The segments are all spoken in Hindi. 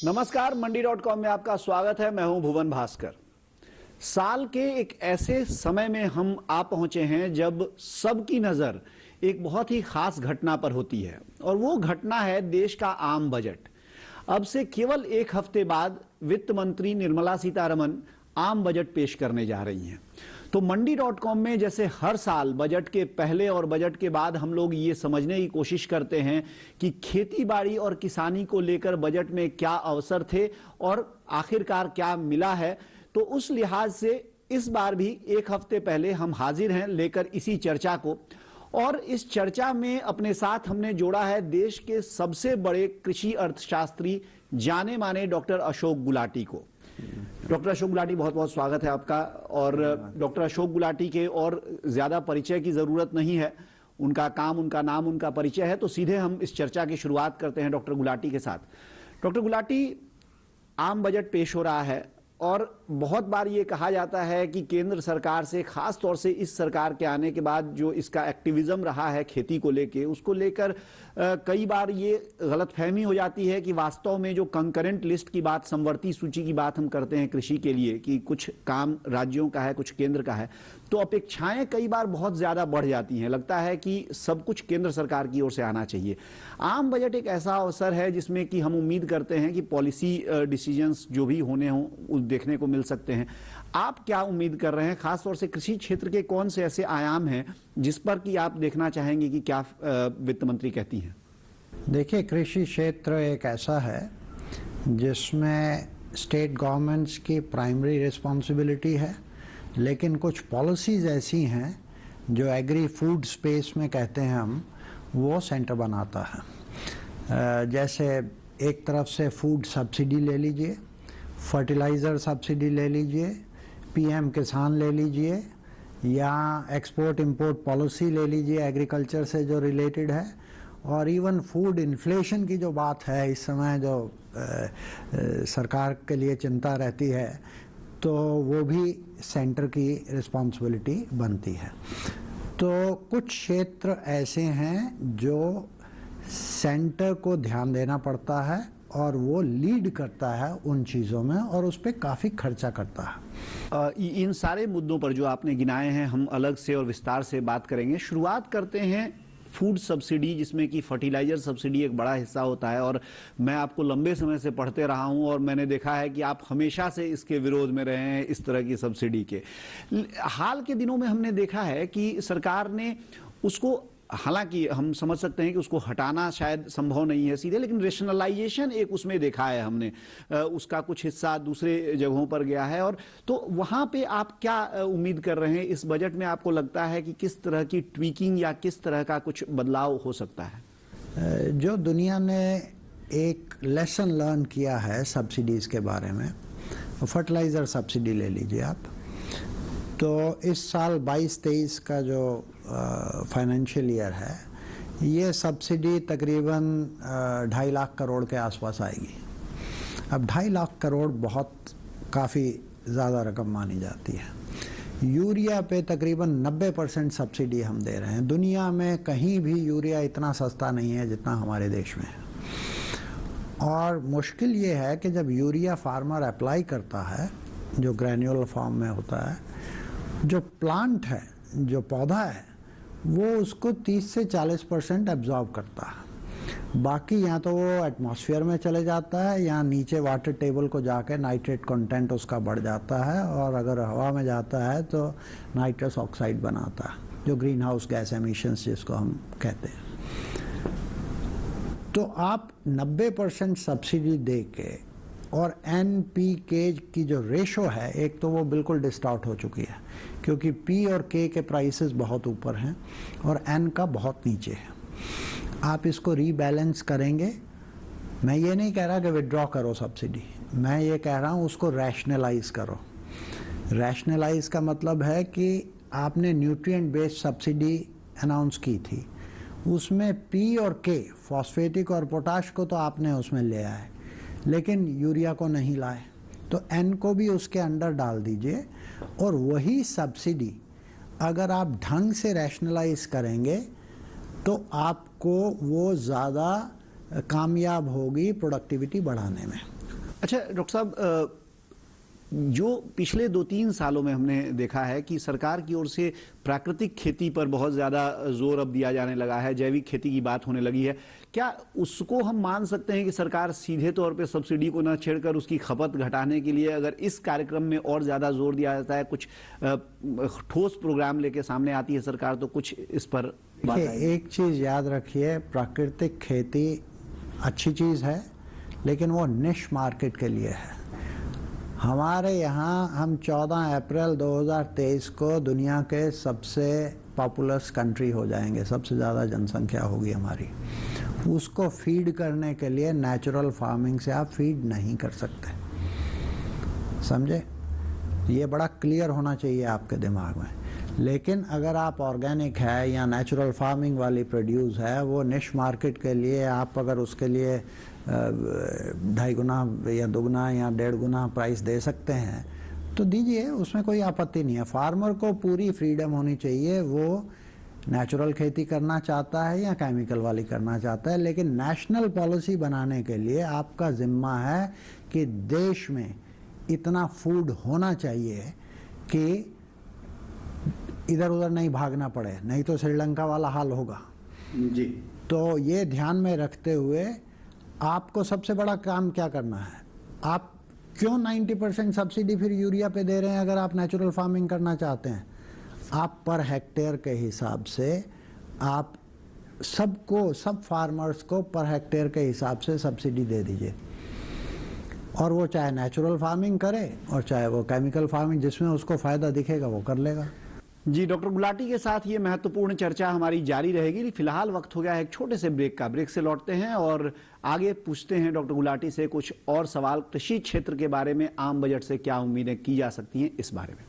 नमस्कार, मंडी.com में आपका स्वागत है। मैं हूं भुवन भास्कर। साल के एक ऐसे समय में हम आ पहुंचे हैं जब सबकी नजर एक बहुत ही खास घटना पर होती है और वो घटना है देश का आम बजट। अब से केवल एक हफ्ते बाद वित्त मंत्री निर्मला सीतारमण आम बजट पेश करने जा रही हैं। तो मंडी.com में जैसे हर साल बजट के पहले और बजट के बाद हम लोग ये समझने की कोशिश करते हैं कि खेती बाड़ी और किसानी को लेकर बजट में क्या अवसर थे और आखिरकार क्या मिला है, तो उस लिहाज से इस बार भी एक हफ्ते पहले हम हाजिर हैं लेकर इसी चर्चा को। और इस चर्चा में अपने साथ हमने जोड़ा है देश के सबसे बड़े कृषि अर्थशास्त्री जाने माने डॉक्टर अशोक गुलाटी को। डॉक्टर अशोक गुलाटी, बहुत बहुत स्वागत है आपका। और डॉक्टर अशोक गुलाटी के और ज्यादा परिचय की जरूरत नहीं है, उनका काम, उनका नाम, उनका परिचय है। तो सीधे हम इस चर्चा की शुरुआत करते हैं डॉक्टर गुलाटी के साथ। डॉक्टर गुलाटी, आम बजट पेश हो रहा है और बहुत बार ये कहा जाता है कि केंद्र सरकार से, खास तौर से इस सरकार के आने के बाद जो इसका एक्टिविज्म रहा है खेती को लेके, उसको लेकर कई बार ये गलतफहमी हो जाती है कि वास्तव में जो कंकरेंट लिस्ट की बात, समवर्ती सूची की बात हम करते हैं कृषि के लिए कि कुछ काम राज्यों का है, कुछ केंद्र का है, तो अपेक्षाएं कई बार बहुत ज्यादा बढ़ जाती हैं। लगता है कि सब कुछ केंद्र सरकार की ओर से आना चाहिए। आम बजट एक ऐसा अवसर है जिसमें कि हम उम्मीद करते हैं कि पॉलिसी डिसीजंस जो भी होने हों देखने को मिल सकते हैं। आप क्या उम्मीद कर रहे हैं, खासतौर से कृषि क्षेत्र के कौन से ऐसे आयाम हैं जिस पर कि आप देखना चाहेंगे कि क्या वित्त मंत्री कहती हैं? देखिए, कृषि क्षेत्र एक ऐसा है जिसमें स्टेट गवर्नमेंट्स की प्राइमरी रिस्पॉन्सिबिलिटी है, लेकिन कुछ पॉलिसीज ऐसी हैं जो एग्री फूड स्पेस में कहते हैं हम, वो सेंटर बनाता है। जैसे एक तरफ से फूड सब्सिडी ले लीजिए, फर्टिलाइज़र सब्सिडी ले लीजिए, पीएम किसान ले लीजिए, या एक्सपोर्ट इंपोर्ट पॉलिसी ले लीजिए एग्रीकल्चर से जो रिलेटेड है, और इवन फूड इन्फ्लेशन की जो बात है इस समय जो सरकार के लिए चिंता रहती है, तो वो भी सेंटर की रिस्पॉन्सिबिलिटी बनती है। तो कुछ क्षेत्र ऐसे हैं जो सेंटर को ध्यान देना पड़ता है और वो लीड करता है उन चीज़ों में और उस पर काफ़ी खर्चा करता है। इन सारे मुद्दों पर जो आपने गिनाए हैं हम अलग से और विस्तार से बात करेंगे। शुरुआत करते हैं फूड सब्सिडी, जिसमें कि फर्टिलाइजर सब्सिडी एक बड़ा हिस्सा होता है और मैं आपको लंबे समय से पढ़ते रहा हूं और मैंने देखा है कि आप हमेशा से इसके विरोध में रहे हैं, इस तरह की सब्सिडी के। हाल के दिनों में हमने देखा है कि सरकार ने उसको, हालांकि हम समझ सकते हैं कि उसको हटाना शायद संभव नहीं है सीधे, लेकिन रेशनलाइजेशन एक उसमें देखा है हमने, उसका कुछ हिस्सा दूसरे जगहों पर गया है। और तो वहां पे आप क्या उम्मीद कर रहे हैं इस बजट में? आपको लगता है कि किस तरह की ट्वीकिंग या किस तरह का कुछ बदलाव हो सकता है? जो दुनिया ने एक लेसन लर्न किया है सब्सिडीज के बारे में, फर्टिलाइज़र सब्सिडी ले लीजिए आप, तो इस साल 22-23 का जो फाइनेंशियल ईयर है, ये सब्सिडी तकरीबन 2.5 लाख करोड़ के आसपास आएगी। अब 2.5 लाख करोड़ बहुत काफ़ी ज़्यादा रकम मानी जाती है। यूरिया पे तकरीबन 90% सब्सिडी हम दे रहे हैं। दुनिया में कहीं भी यूरिया इतना सस्ता नहीं है जितना हमारे देश में है। और मुश्किल ये है कि जब यूरिया फार्मर अप्लाई करता है, जो ग्रैन्युलर फॉर्म में होता है, जो प्लांट है, जो पौधा है, वो उसको 30 से 40% एब्जॉर्ब करता है। बाकी या तो वो एटमॉस्फेयर में चले जाता है या नीचे वाटर टेबल को जाके नाइट्रेट कंटेंट उसका बढ़ जाता है, और अगर हवा में जाता है तो नाइट्रस ऑक्साइड बनाता है, जो ग्रीन हाउस गैस एमिशंस जिसको हम कहते हैं। तो आप 90% सब्सिडी दे के, और NPK की जो रेशो है, एक तो वो बिल्कुल डिस्टॉर्ट हो चुकी है क्योंकि P और K के प्राइसेस बहुत ऊपर हैं और N का बहुत नीचे है। आप इसको रीबैलेंस करेंगे। मैं ये नहीं कह रहा कि विड्रॉ करो सब्सिडी, मैं ये कह रहा हूँ उसको रैशनलाइज करो। रैशनलाइज का मतलब है कि आपने न्यूट्रिएंट बेस्ड सब्सिडी अनाउंस की थी, उसमें P और K, फॉस्फेटिक और पोटाश को तो आपने उसमें ले आए, लेकिन यूरिया को नहीं लाए, तो N को भी उसके अंडर डाल दीजिए। और वही सब्सिडी अगर आप ढंग से रैशनलाइज करेंगे तो आपको वो ज़्यादा कामयाब होगी प्रोडक्टिविटी बढ़ाने में। अच्छा डॉक्टर साहब, जो पिछले 2-3 सालों में हमने देखा है कि सरकार की ओर से प्राकृतिक खेती पर बहुत ज़्यादा जोर अब दिया जाने लगा है, जैविक खेती की बात होने लगी है। क्या उसको हम मान सकते हैं कि सरकार सीधे तौर पे सब्सिडी को न छेड़कर उसकी खपत घटाने के लिए अगर इस कार्यक्रम में और ज़्यादा जोर दिया जाता है, कुछ ठोस प्रोग्राम लेके सामने आती है सरकार, तो कुछ इस पर बात आएगी? एक चीज़ याद रखिए, प्राकृतिक खेती अच्छी चीज़ है, लेकिन वो निश मार्केट के लिए है। हमारे यहाँ हम 14 अप्रैल 2023 को दुनिया के सबसे पॉपुलस कंट्री हो जाएंगे, सबसे ज़्यादा जनसंख्या होगी हमारी। उसको फीड करने के लिए नेचुरल फार्मिंग से आप फीड नहीं कर सकते, समझे? ये बड़ा क्लियर होना चाहिए आपके दिमाग में। लेकिन अगर आप ऑर्गेनिक है या नेचुरल फार्मिंग वाली प्रोड्यूस है, वो निश मार्केट के लिए आप अगर उसके लिए 2.5 गुना या 2 गुना या 1.5 गुना प्राइस दे सकते हैं तो दीजिए, उसमें कोई आपत्ति नहीं है। फार्मर को पूरी फ्रीडम होनी चाहिए, वो नेचुरल खेती करना चाहता है या केमिकल वाली करना चाहता है। लेकिन नेशनल पॉलिसी बनाने के लिए आपका जिम्मा है कि देश में इतना फूड होना चाहिए कि इधर उधर नहीं भागना पड़े, नहीं तो श्रीलंका वाला हाल होगा जी। तो ये ध्यान में रखते हुए आपको सबसे बड़ा काम क्या करना है? आप क्यों 90% सब्सिडी फिर यूरिया पे दे रहे हैं अगर आप नेचुरल फार्मिंग करना चाहते हैं? आप पर हेक्टेयर के हिसाब से आप सब फार्मर्स को पर हेक्टेयर के हिसाब से सब्सिडी दे दीजिए, और वो चाहे नेचुरल फार्मिंग करे और चाहे वो केमिकल फार्मिंग, जिसमें उसको फायदा दिखेगा वो कर लेगा। जी, डॉक्टर गुलाटी के साथ ये महत्वपूर्ण चर्चा हमारी जारी रहेगी। फिलहाल वक्त हो गया है एक छोटे से ब्रेक का। ब्रेक से लौटते हैं और आगे पूछते हैं डॉक्टर गुलाटी से कुछ और सवाल कृषि क्षेत्र के बारे में, आम बजट से क्या उम्मीदें की जा सकती हैं इस बारे में।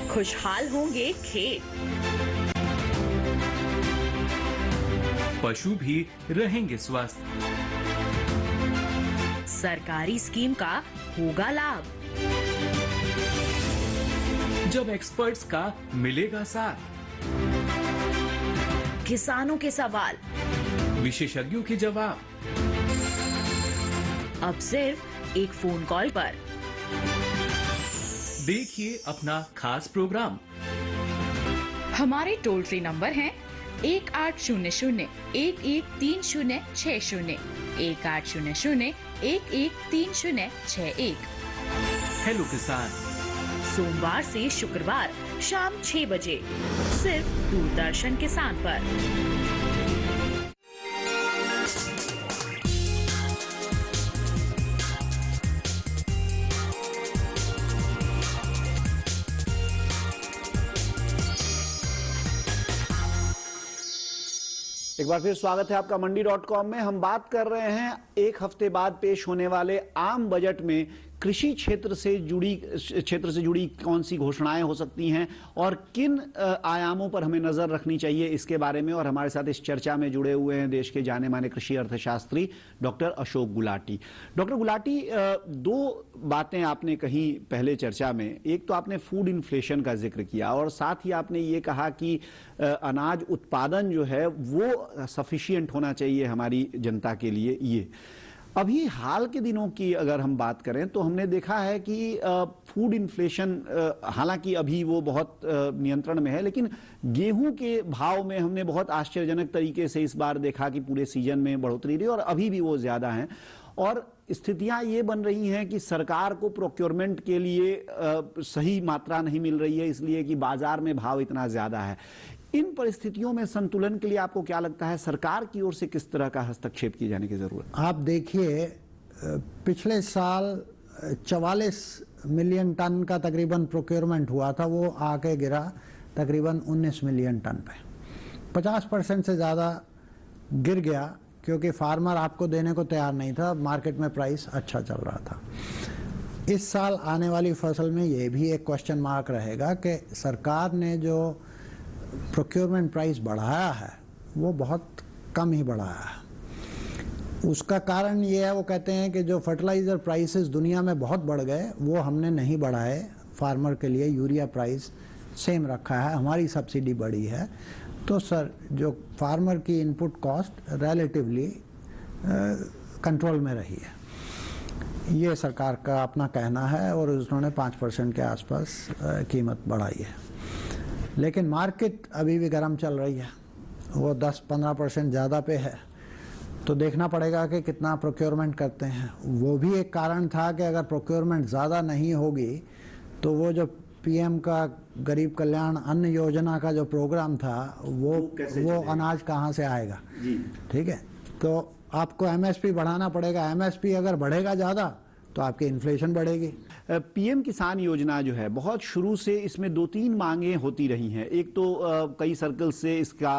खुशहाल होंगे खेत, पशु भी रहेंगे स्वस्थ, सरकारी स्कीम का होगा लाभ, जब एक्सपर्ट्स का मिलेगा साथ, किसानों के सवाल, विशेषज्ञों के जवाब, अब सिर्फ एक फोन कॉल पर। देखिए अपना खास प्रोग्राम। हमारे टोल फ्री नंबर हैं 1800-113060, 1800-113061। हेलो किसान, सोमवार से शुक्रवार शाम 6 बजे सिर्फ दूरदर्शन किसान पर। एक बार फिर स्वागत है आपका मंडी.com में। हम बात कर रहे हैं एक हफ्ते बाद पेश होने वाले आम बजट में कृषि क्षेत्र से जुड़ी कौन सी घोषणाएं हो सकती हैं और किन आयामों पर हमें नजर रखनी चाहिए इसके बारे में। और हमारे साथ इस चर्चा में जुड़े हुए हैं देश के जाने माने कृषि अर्थशास्त्री डॉक्टर अशोक गुलाटी। डॉक्टर गुलाटी, दो बातें आपने कही पहले चर्चा में। एक तो आपने फूड इन्फ्लेशन का जिक्र किया और साथ ही आपने ये कहा कि अनाज उत्पादन जो है वो सफिशिएंट होना चाहिए हमारी जनता के लिए। ये अभी हाल के दिनों की अगर हम बात करें तो हमने देखा है कि फूड इन्फ्लेशन, हालांकि अभी वो बहुत नियंत्रण में है, लेकिन गेहूं के भाव में हमने बहुत आश्चर्यजनक तरीके से इस बार देखा कि पूरे सीजन में बढ़ोतरी रही और अभी भी वो ज्यादा है। और स्थितियां ये बन रही हैं कि सरकार को प्रोक्योरमेंट के लिए सही मात्रा नहीं मिल रही है, इसलिए कि बाजार में भाव इतना ज्यादा है। इन परिस्थितियों में संतुलन के लिए आपको क्या लगता है, सरकार की ओर से किस तरह का हस्तक्षेप किए जाने की जरूरत? आप देखिए, पिछले साल 44 मिलियन टन का तकरीबन प्रोक्योरमेंट हुआ था, वो आके गिरा तकरीबन 19 मिलियन टन पे। 50% से ज़्यादा गिर गया क्योंकि फार्मर आपको देने को तैयार नहीं था, मार्केट में प्राइस अच्छा चल रहा था। इस साल आने वाली फसल में ये भी एक क्वेश्चन मार्क रहेगा कि सरकार ने जो प्रोक्योरमेंट प्राइस बढ़ाया है वो बहुत कम ही बढ़ाया है। उसका कारण ये है, वो कहते हैं कि जो फर्टिलाइज़र प्राइसेस दुनिया में बहुत बढ़ गए वो हमने नहीं बढ़ाए फार्मर के लिए, यूरिया प्राइस सेम रखा है, हमारी सब्सिडी बढ़ी है। तो सर जो फार्मर की इनपुट कॉस्ट रिलेटिवली कंट्रोल में रही है, ये सरकार का अपना कहना है और उन्होंने 5% के आसपास कीमत बढ़ाई है। लेकिन मार्केट अभी भी गर्म चल रही है, वो 10-15% ज़्यादा पे है, तो देखना पड़ेगा कि कितना प्रोक्योरमेंट करते हैं। वो भी एक कारण था कि अगर प्रोक्योरमेंट ज़्यादा नहीं होगी तो वो जो पीएम का गरीब कल्याण अन्न योजना का जो प्रोग्राम था वो अनाज कहाँ से आएगा। ठीक है, तो आपको एमएसपी बढ़ाना पड़ेगा। एमएसपी अगर बढ़ेगा ज़्यादा तो आपकी इन्फ्लेशन बढ़ेगी। पीएम किसान योजना जो है बहुत शुरू से इसमें 2-3 मांगे होती रही हैं। एक तो कई सर्कल से इसका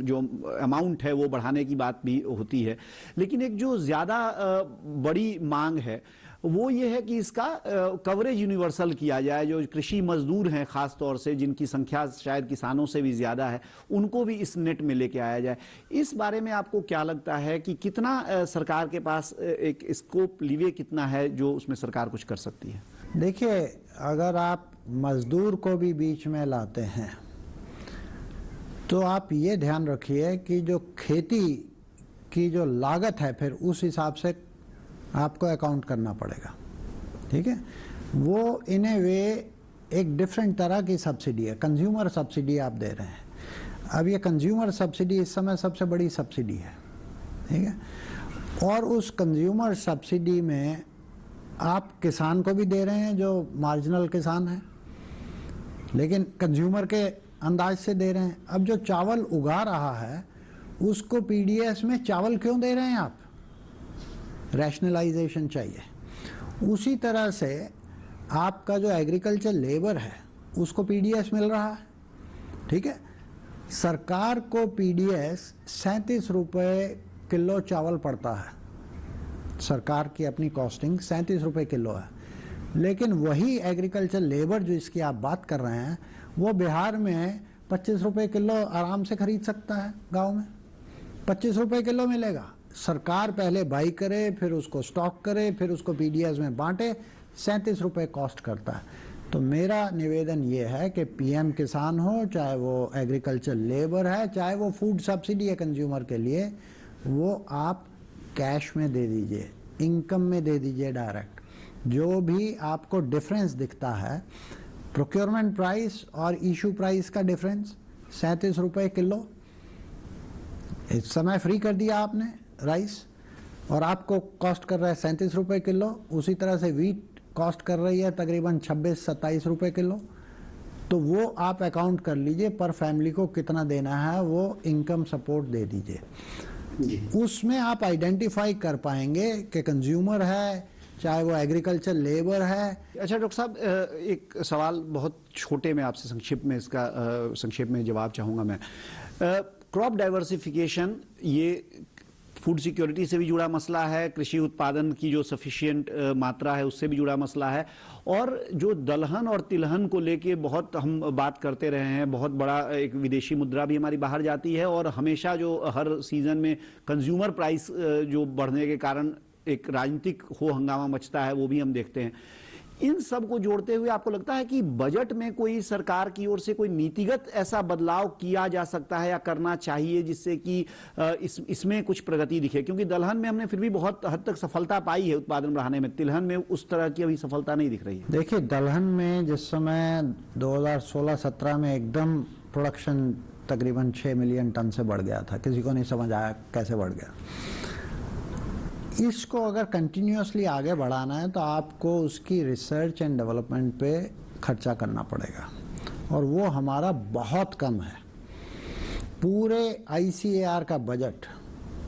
जो अमाउंट है वो बढ़ाने की बात भी होती है, लेकिन एक जो ज़्यादा बड़ी मांग है वो ये है कि इसका कवरेज यूनिवर्सल किया जाए। जो कृषि मजदूर हैं खास तौर से, जिनकी संख्या शायद किसानों से भी ज़्यादा है, उनको भी इस नेट में लेके आया जाए। इस बारे में आपको क्या लगता है कि कितना सरकार के पास एक स्कोप लीवे कितना है जो उसमें सरकार कुछ कर सकती है? देखिए, अगर आप मजदूर को भी बीच में लाते हैं तो आप ये ध्यान रखिए कि जो खेती की जो लागत है फिर उस हिसाब से आपको अकाउंट करना पड़ेगा। ठीक है, वो इन ए वे एक डिफरेंट तरह की सब्सिडी है, कंज्यूमर सब्सिडी आप दे रहे हैं। अब ये कंज्यूमर सब्सिडी इस समय सबसे बड़ी सब्सिडी है। ठीक है, और उस कंज्यूमर सब्सिडी में आप किसान को भी दे रहे हैं जो मार्जिनल किसान है, लेकिन कंज्यूमर के अंदाज से दे रहे हैं। अब जो चावल उगा रहा है उसको पीडीएस में चावल क्यों दे रहे हैं आप? रैशनलाइजेशन चाहिए। उसी तरह से आपका जो एग्रीकल्चर लेबर है उसको पीडीएस मिल रहा है। ठीक है, सरकार को पीडीएस 37 रुपये किलो चावल पड़ता है, सरकार की अपनी कॉस्टिंग 37 रुपये किलो है। लेकिन वही एग्रीकल्चर लेबर जो इसकी आप बात कर रहे हैं वो बिहार में 25 रुपये किलो आराम से खरीद सकता है। गांव में 25 रुपये किलो मिलेगा। सरकार पहले बाई करे, फिर उसको स्टॉक करे, फिर उसको पीडीएस में बांटे, 37 रुपये कॉस्ट करता है। तो मेरा निवेदन ये है कि पीएम किसान हो, चाहे वो एग्रीकल्चर लेबर है, चाहे वो फूड सब्सिडी है कंज्यूमर के लिए, वो आप कैश में दे दीजिए, इनकम में दे दीजिए डायरेक्ट। जो भी आपको डिफरेंस दिखता है, प्रोक्योरमेंट प्राइस और इशू प्राइस का डिफरेंस 37 रुपये किलो इस समय फ्री कर दिया आपने राइस, और आपको कॉस्ट कर रहा है 37 रुपये किलो। उसी तरह से वीट कॉस्ट कर रही है तकरीबन 26-27 रुपये किलो। तो वो आप अकाउंट कर लीजिए, पर फैमिली को कितना देना है वो इनकम सपोर्ट दे दीजिए। उसमें आप आइडेंटिफाई कर पाएंगे कि कंज्यूमर है, चाहे वो एग्रीकल्चर लेबर है। अच्छा डॉक्टर साहब, एक सवाल बहुत छोटे में आपसे संक्षेप में जवाब चाहूँगा मैं। क्रॉप डाइवर्सिफिकेशन ये फूड सिक्योरिटी से भी जुड़ा मसला है, कृषि उत्पादन की जो सफिशिएंट मात्रा है उससे भी जुड़ा मसला है, और जो दलहन और तिलहन को लेके बहुत हम बात करते रहे हैं। बहुत बड़ा एक विदेशी मुद्रा भी हमारी बाहर जाती है, और हमेशा जो हर सीजन में कंज्यूमर प्राइस जो बढ़ने के कारण एक राजनीतिक हो हंगामा मचता है, वो भी हम देखते हैं। इन सब को जोड़ते हुए आपको लगता है कि बजट में कोई सरकार की ओर से कोई नीतिगत ऐसा बदलाव किया जा सकता है या करना चाहिए जिससे कि इसमें कुछ प्रगति दिखे? क्योंकि दलहन में हमने फिर भी बहुत हद तक सफलता पाई है उत्पादन बढ़ाने में, तिलहन में उस तरह की अभी सफलता नहीं दिख रही है। देखिए, दलहन में जिस समय 2016-17 में एकदम प्रोडक्शन तकरीबन 6 मिलियन टन से बढ़ गया था, किसी को नहीं समझ आया कैसे बढ़ गया। इसको अगर कंटिन्यूसली आगे बढ़ाना है तो आपको उसकी रिसर्च एंड डेवलपमेंट पे खर्चा करना पड़ेगा, और वो हमारा बहुत कम है। पूरे ICAR का बजट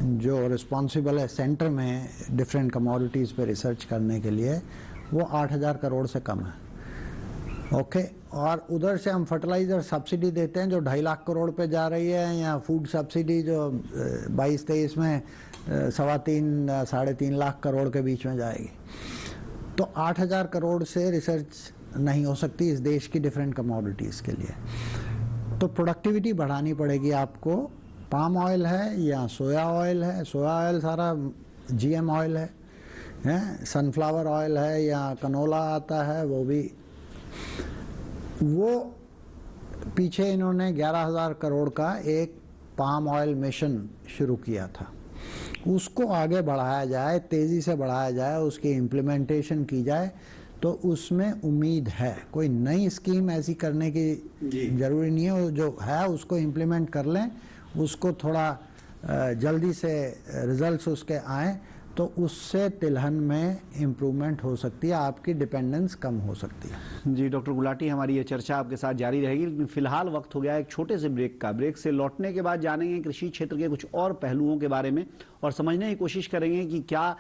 जो रिस्पॉन्सिबल है सेंटर में डिफरेंट कमोडिटीज़ पे रिसर्च करने के लिए, वो 8,000 करोड़ से कम है। ओके, और उधर से हम फर्टिलाइज़र सब्सिडी देते हैं जो 2.5 लाख करोड़ पे जा रही है, या फूड सब्सिडी जो 22-23 में 3.5-3.5 लाख करोड़ के बीच में जाएगी। तो 8,000 करोड़ से रिसर्च नहीं हो सकती इस देश की डिफरेंट कमोडिटीज़ के लिए। तो प्रोडक्टिविटी बढ़ानी पड़ेगी आपको पाम ऑयल है या सोया ऑयल है। सोया ऑयल सारा जीएम ऑयल है, सनफ्लावर ऑयल है या कनोला आता है वो भी। वो पीछे इन्होंने 11,000 करोड़ का एक पाम ऑयल मिशन शुरू किया था। उसको आगे बढ़ाया जाए, तेज़ी से बढ़ाया जाए, उसकी इम्प्लीमेंटेशन की जाए तो उसमें उम्मीद है। कोई नई स्कीम ऐसी करने की ज़रूरी नहीं है, जो है उसको इम्प्लीमेंट कर लें, उसको थोड़ा जल्दी से रिजल्ट्स उसके आएँ तो उससे तिलहन में इम्प्रूवमेंट हो सकती है, आपकी डिपेंडेंस कम हो सकती है। जी डॉक्टर गुलाटी, हमारी ये चर्चा आपके साथ जारी रहेगी, लेकिन फिलहाल वक्त हो गया एक छोटे से ब्रेक का। ब्रेक से लौटने के बाद जानेंगे कृषि क्षेत्र के कुछ और पहलुओं के बारे में और समझने की कोशिश करेंगे कि क्या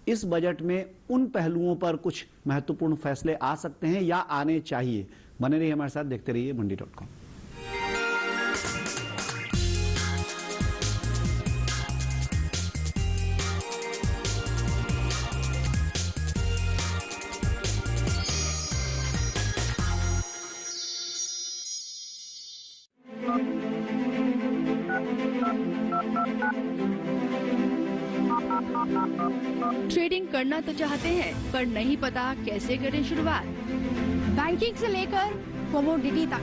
इस बजट में उन पहलुओं पर कुछ महत्वपूर्ण फैसले आ सकते हैं या आने चाहिए। बने रहिए हमारे साथ, देखते रहिए मंडी.com। ट्रेडिंग करना तो चाहते हैं पर नहीं पता कैसे करें शुरुआत। बैंकिंग से लेकर कमोडिटी तक,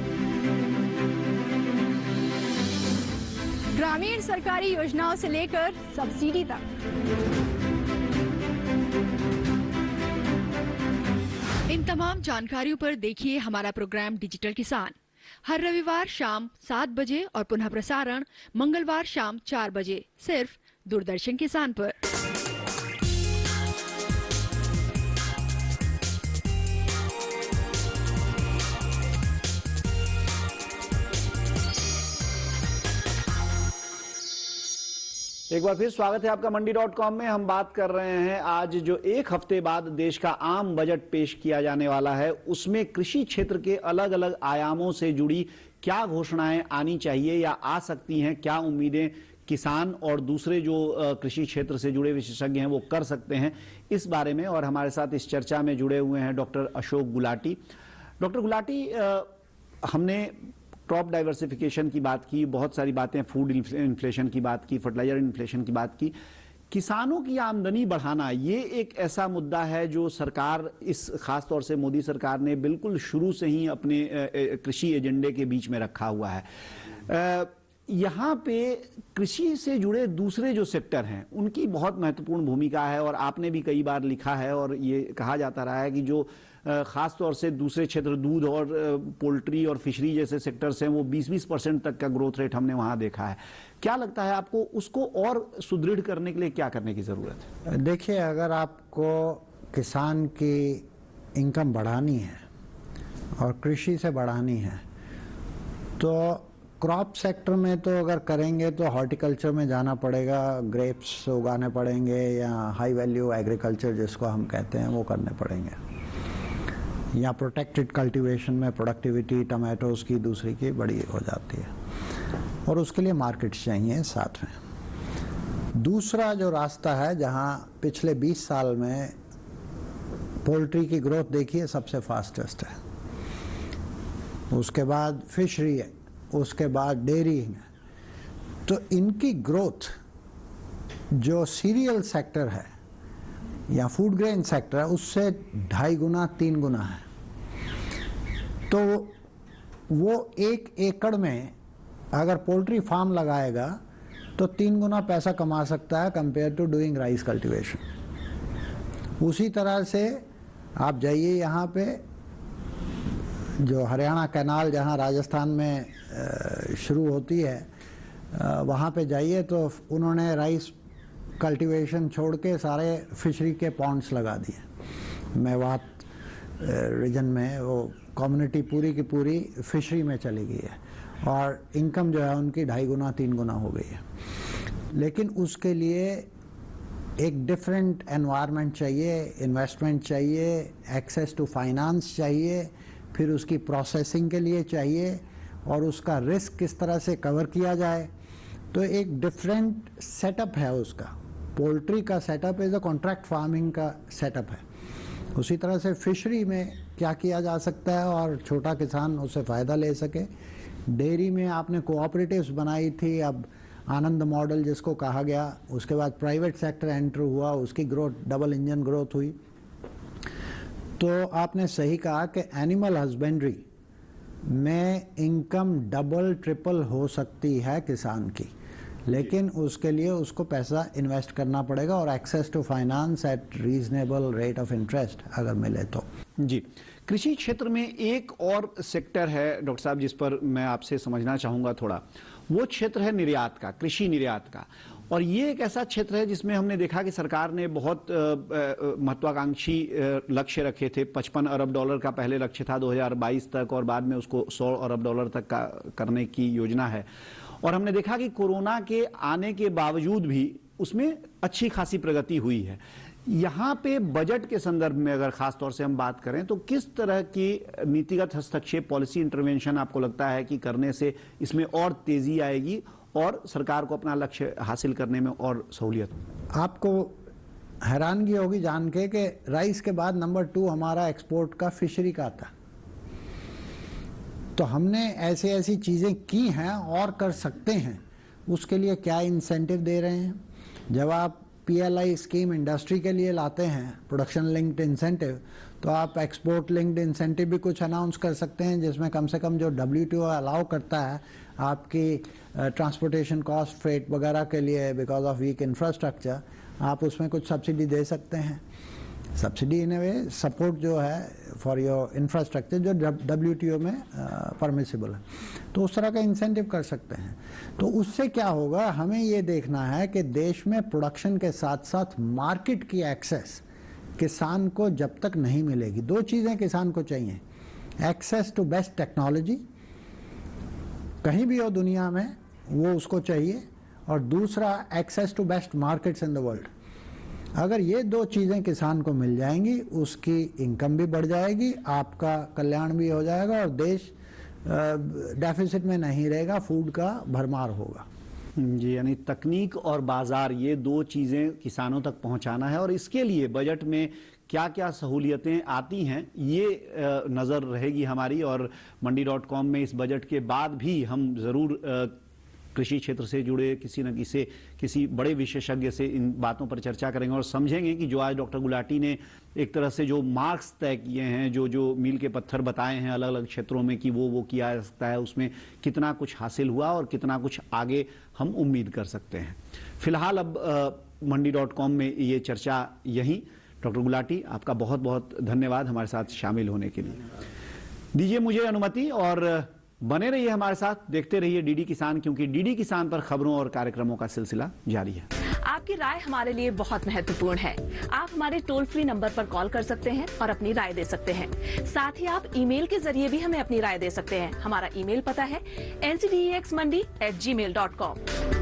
ग्रामीण सरकारी योजनाओं से लेकर सब्सिडी तक, इन तमाम जानकारियों पर देखिए हमारा प्रोग्राम डिजिटल किसान, हर रविवार शाम 7 बजे और पुनः प्रसारण मंगलवार शाम 4 बजे सिर्फ दूरदर्शन किसान पर। एक बार फिर स्वागत है आपका मंडी.com में। हम बात कर रहे हैं आज जो एक हफ्ते बाद देश का आम बजट पेश किया जाने वाला है, उसमें कृषि क्षेत्र के अलग अलग आयामों से जुड़ी क्या घोषणाएं आनी चाहिए या आ सकती हैं, क्या उम्मीदें किसान और दूसरे जो कृषि क्षेत्र से जुड़े विशेषज्ञ हैं वो कर सकते हैं, इस बारे में। और हमारे साथ इस चर्चा में जुड़े हुए हैं डॉक्टर अशोक गुलाटी। डॉक्टर गुलाटी, हमने क्रॉप डाइवर्सिफिकेशन की बात की, बहुत सारी बातें, फूड इन्फ्लेशन की बात की, फर्टिलाइजर इन्फ्लेशन की बात की। किसानों की आमदनी बढ़ाना ये एक ऐसा मुद्दा है जो सरकार, इस खास तौर से मोदी सरकार ने बिल्कुल शुरू से ही अपने कृषि एजेंडे के बीच में रखा हुआ है। यहाँ पे कृषि से जुड़े दूसरे जो सेक्टर हैं उनकी बहुत महत्वपूर्ण भूमिका है और आपने भी कई बार लिखा है और ये कहा जाता रहा है कि जो खास तौर से दूसरे क्षेत्र, दूध और पोल्ट्री और फिशरी जैसे सेक्टर्स हैं, वो 20% तक का ग्रोथ रेट हमने वहाँ देखा है। क्या लगता है आपको, उसको और सुदृढ़ करने के लिए क्या करने की ज़रूरत है? देखिए, अगर आपको किसान की इनकम बढ़ानी है और कृषि से बढ़ानी है तो क्रॉप सेक्टर में तो अगर करेंगे तो हॉर्टिकल्चर में जाना पड़ेगा, ग्रेप्स उगाने पड़ेंगे या हाई वैल्यू एग्रीकल्चर जिसको हम कहते हैं वो करने पड़ेंगे, या प्रोटेक्टेड कल्टीवेशन में प्रोडक्टिविटी टमाटोज की दूसरी की बड़ी हो जाती है और उसके लिए मार्केट्स चाहिए साथ में। दूसरा जो रास्ता है जहां पिछले 20 साल में पोल्ट्री की ग्रोथ देखिए सबसे फास्टेस्ट है, उसके बाद फिशरी है, उसके बाद डेयरी है, तो इनकी ग्रोथ जो सीरियल सेक्टर है या फूड ग्रेन सेक्टर है उससे 2.5 गुना 3 गुना है। तो वो 1 एकड़ में अगर पोल्ट्री फार्म लगाएगा तो 3 गुना पैसा कमा सकता है compare to doing rice cultivation. उसी तरह से आप जाइए यहाँ पे जो हरियाणा कैनाल जहाँ राजस्थान में शुरू होती है वहाँ पे जाइए तो उन्होंने राइस कल्टीवेशन छोड़ के सारे फिशरी के पॉन्ड्स लगा दिए। मेवात रीजन में वो कम्युनिटी पूरी की पूरी फिशरी में चली गई है और इनकम जो है उनकी 2.5 गुना 3 गुना हो गई है। लेकिन उसके लिए एक डिफरेंट एनवायरनमेंट चाहिए, इन्वेस्टमेंट चाहिए, एक्सेस टू फाइनेंस चाहिए, फिर उसकी प्रोसेसिंग के लिए चाहिए और उसका रिस्क किस तरह से कवर किया जाए। तो एक डिफरेंट सेटअप है उसका। पोल्ट्री का setup is a contract farming का सेटअप है। उसी तरह से फिशरी में क्या किया जा सकता है और छोटा किसान उससे फ़ायदा ले सके। डेयरी में आपने कोऑपरेटिव्स बनाई थी, अब आनंद मॉडल जिसको कहा गया, उसके बाद प्राइवेट सेक्टर एंटर हुआ, उसकी ग्रोथ डबल इंजन ग्रोथ हुई। तो आपने सही कहा कि एनिमल हस्बेंड्री में इनकम डबल ट्रिपल हो सकती है किसान की, लेकिन उसके लिए उसको पैसा इन्वेस्ट करना पड़ेगा और access to finance at reasonable rate of interest अगर मिले तो। जी, कृषि क्षेत्र में एक और सेक्टर है डॉक्टर साहब जिस पर मैं आपसे समझना चाहूंगा थोड़ा, वो क्षेत्र है निर्यात का, कृषि निर्यात का। और ये एक ऐसा क्षेत्र है जिसमें हमने देखा कि सरकार ने बहुत महत्वाकांक्षी लक्ष्य रखे थे। 55 अरब डॉलर का पहले लक्ष्य था 2022 तक, और बाद में उसको 100 अरब डॉलर तक का करने की योजना है। और हमने देखा कि कोरोना के आने के बावजूद भी उसमें अच्छी खासी प्रगति हुई है। यहाँ पे बजट के संदर्भ में अगर खास तौर से हम बात करें तो किस तरह की नीतिगत हस्तक्षेप, पॉलिसी इंटरवेंशन आपको लगता है कि करने से इसमें और तेजी आएगी और सरकार को अपना लक्ष्य हासिल करने में और सहूलियत? आपको हैरानगी होगी जान के कि राइस के बाद नंबर 2 हमारा एक्सपोर्ट का फिशरी का था। तो हमने ऐसी चीज़ें की हैं और कर सकते हैं, उसके लिए क्या इंसेंटिव दे रहे हैं। जब आप PLI स्कीम इंडस्ट्री के लिए लाते हैं, प्रोडक्शन लिंक्ड इंसेंटिव, तो आप एक्सपोर्ट लिंक्ड इंसेंटिव भी कुछ अनाउंस कर सकते हैं, जिसमें कम से कम जो WTO अलाउ करता है आपकी ट्रांसपोर्टेशन कॉस्ट, फ्रेट वगैरह के लिए बिकॉज ऑफ वीक इंफ्रास्ट्रक्चर, आप उसमें कुछ सब्सिडी दे सकते हैं। Subsidy in A way support जो है फॉर योर इंफ्रास्ट्रक्चर जो WTO में परमिसिबल है, तो उस तरह का इंसेंटिव कर सकते हैं। तो उससे क्या होगा, हमें ये देखना है कि देश में प्रोडक्शन के साथ साथ मार्केट की एक्सेस किसान को जब तक नहीं मिलेगी, 2 चीज़ें किसान को चाहिए, एक्सेस टू बेस्ट टेक्नोलॉजी, कहीं भी हो दुनिया में वो उसको चाहिए, और दूसरा access to best markets in the world. अगर ये 2 चीज़ें किसान को मिल जाएंगी, उसकी इनकम भी बढ़ जाएगी, आपका कल्याण भी हो जाएगा और देश डेफिसिट में नहीं रहेगा, फूड का भरमार होगा। जी, यानी तकनीक और बाजार, ये 2 चीज़ें किसानों तक पहुंचाना है, और इसके लिए बजट में क्या क्या सहूलियतें आती हैं ये नज़र रहेगी हमारी। और मंडी.com में इस बजट के बाद भी हम ज़रूर कृषि क्षेत्र से जुड़े किसी बड़े विशेषज्ञ से इन बातों पर चर्चा करेंगे और समझेंगे कि जो आज डॉक्टर गुलाटी ने एक तरह से जो मार्क्स तय किए हैं, जो मील के पत्थर बताए हैं अलग अलग क्षेत्रों में कि वो किया जा सकता है, उसमें कितना कुछ हासिल हुआ और कितना कुछ आगे हम उम्मीद कर सकते हैं। फिलहाल अब मंडी.com में ये चर्चा यहीं। डॉक्टर गुलाटी, आपका बहुत बहुत धन्यवाद हमारे साथ शामिल होने के लिए। दीजिए मुझे अनुमति, और बने रहिए हमारे साथ, देखते रहिए DD किसान, क्योंकि DD किसान पर खबरों और कार्यक्रमों का सिलसिला जारी है। आपकी राय हमारे लिए बहुत महत्वपूर्ण है। आप हमारे टोल फ्री नंबर पर कॉल कर सकते हैं और अपनी राय दे सकते हैं। साथ ही आप ईमेल के जरिए भी हमें अपनी राय दे सकते हैं। हमारा ईमेल पता है ncdexmandi@gmail.com।